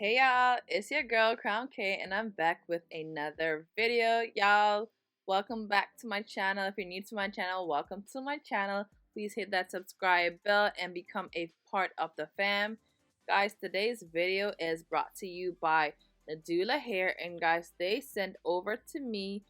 Hey y'all, it's your girl Crown K and I'm back with another video. Y'all, welcome back to my channel. If you're new to my channel, welcome to my channel. Please hit that subscribe bell and become a part of the fam. Guys, today's video is brought to you by Nadula Hair, and guys, they sent over to me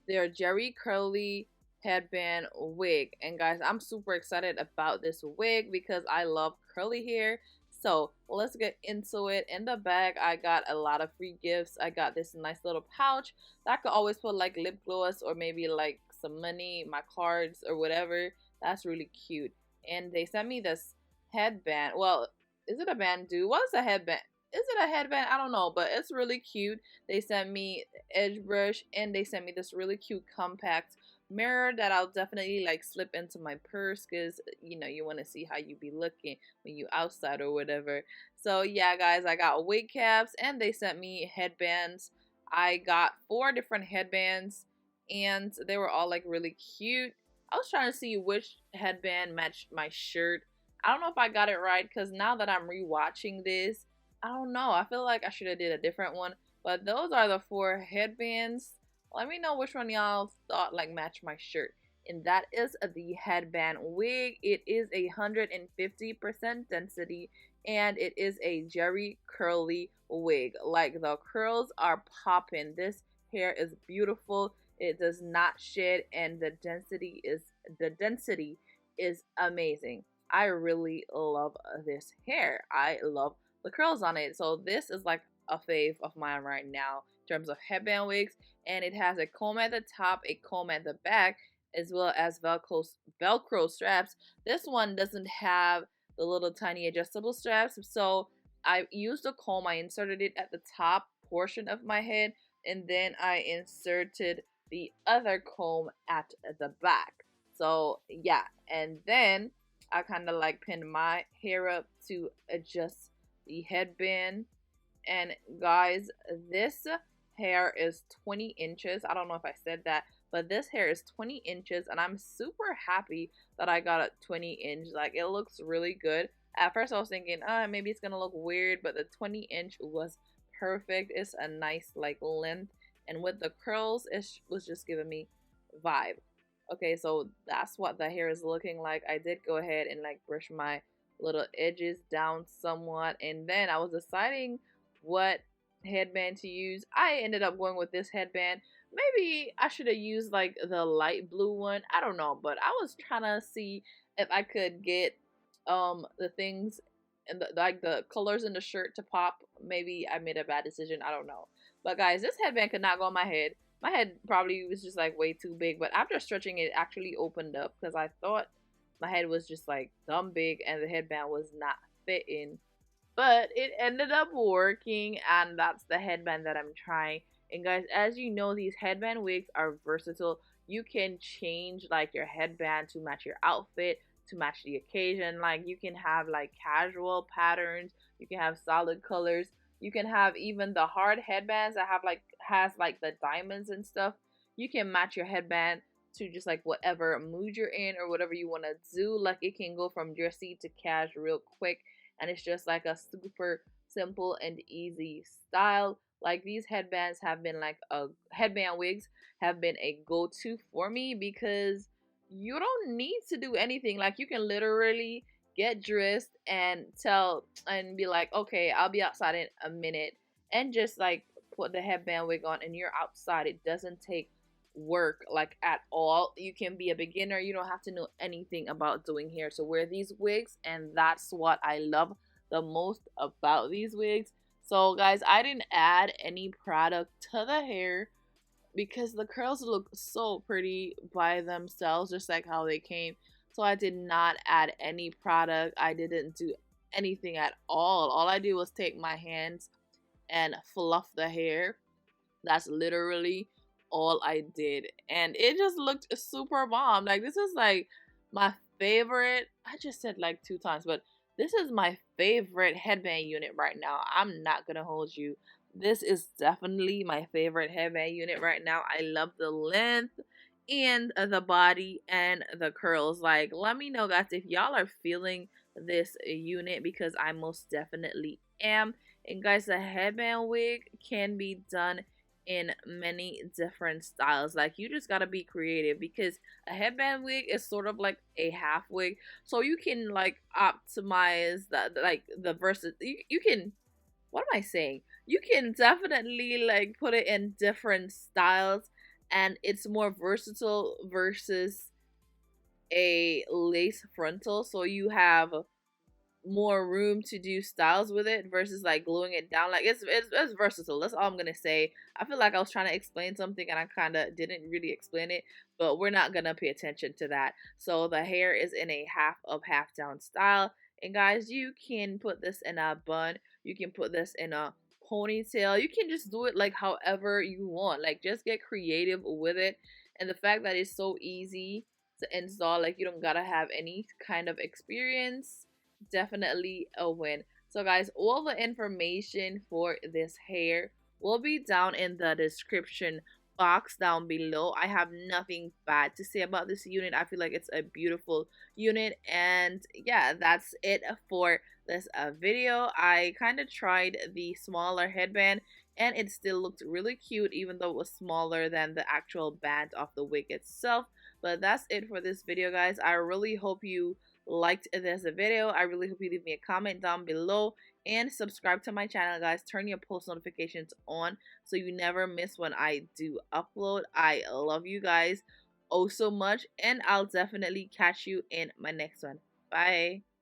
their Jerry Curly headband wig. And guys, I'm super excited about this wig because I love curly hair. So let's get into it. In the bag, I got a lot of free gifts. I got this nice little pouch that I could always put like lip gloss or maybe like some money, my cards or whatever. That's really cute. And they sent me this headband. Well, is it a band, dude? What is a headband? Is it a headband? I don't know, but it's really cute. They sent me edge brush and they sent me this really cute compact mirror that I'll definitely like slip into my purse because you know you want to see how you be looking when you outside or whatever. So yeah guys, I got wig caps and they sent me headbands. I got 4 different headbands and they were all like really cute. I was trying to see which headband matched my shirt. I don't know if I got it right because now that I'm rewatching this, I don't know, I feel like I should have did a different one, but those are the 4 headbands. Let me know which one y'all thought like match my shirt. And that is the headband wig. It is 150% density and it is a Jerry Curly wig. Like the curls are popping. This hair is beautiful. It does not shed and the density is amazing. I really love this hair. I love the curls on it. So this is like a fave of mine right now in terms of headband wigs. And it has a comb at the top, a comb at the back, as well as Velcro straps. This one doesn't have the little tiny adjustable straps, so I used a comb. I inserted it at the top portion of my head, and then I inserted the other comb at the back. So yeah, and then I kind of like pinned my hair up to adjust the headband. And guys, this hair is 20 inches. I don't know if I said that, but this hair is 20 inches and I'm super happy that I got a 20 inch. Like it looks really good. At first I was thinking, maybe it's gonna look weird, but the 20 inch was perfect. It's a nice like length, and with the curls it was just giving me vibe. Okay, so that's what the hair is looking like. I did go ahead and like brush my little edges down somewhat, and then I was deciding what headband to use. I ended up going with this headband. Maybe I should have used like the light blue one. I don't know, but I was trying to see if I could get the things and like the colors in the shirt to pop. Maybe I made a bad decision. I don't know. But guys, this headband could not go on my head. My head probably was just like way too big, but after stretching it actually opened up because I thought my head was just like dumb big and the headband was not fitting. But it ended up working, and that's the headband that I'm trying. And guys, as you know, these headband wigs are versatile. You can change like your headband to match your outfit, to match the occasion. Like you can have like casual patterns, you can have solid colors, you can have even the hard headbands that have like has like the diamonds and stuff. You can match your headband to just like whatever mood you're in or whatever you want to do. Like it can go from dressy to cash real quick, and it's just like a super simple and easy style. Like these headbands have been like headband wigs have been a go-to for me because you don't need to do anything. Like you can literally get dressed and be like, okay, I'll be outside in a minute, and just like put the headband wig on and you're outside. It doesn't take work like at all. You can be a beginner. You don't have to know anything about doing hair to wear these wigs, and that's what I love the most about these wigs. So guys, I didn't add any product to the hair because the curls look so pretty by themselves, just like how they came. So I did not add any product. I didn't do anything at all I did was take my hands and fluff the hair. That's literally all I did, and it just looked super bomb. Like this is like my favorite. I just said like 2 times, but this is my favorite headband unit right now. I'm not gonna hold you. This is definitely my favorite headband unit right now. I love the length and the body and the curls. Like let me know guys if y'all are feeling this unit because I most definitely am. And guys, the headband wig can be done in many different styles. Like, you just gotta be creative, because a headband wig is sort of like a half wig, so you can like optimize the versus. You can, what am I saying? You can definitely like put it in different styles, and it's more versatile versus a lace frontal. So you have more room to do styles with it versus like gluing it down. Like, it's versatile. That's all I'm gonna say. I feel like I was trying to explain something and I kind of didn't really explain it, but we're not gonna pay attention to that. So the hair is in a half up, half down style. And guys, you can put this in a bun. You can put this in a ponytail. You can just do it like however you want. Like, just get creative with it. And the fact that it's so easy to install, like, you don't gotta have any kind of experience, definitely a win. So guys, all the information for this hair will be down in the description box down below. I have nothing bad to say about this unit. I feel like it's a beautiful unit. And yeah, that's it for this video. I kind of tried the smaller headband and it still looked really cute, even though it was smaller than the actual band of the wig itself. But that's it for this video, guys. I really hope you liked this video. I really hope you leave me a comment down below and subscribe to my channel, guys. Turn your post notifications on so you never miss when I do upload. I love you guys oh so much, and I'll definitely catch you in my next one. Bye.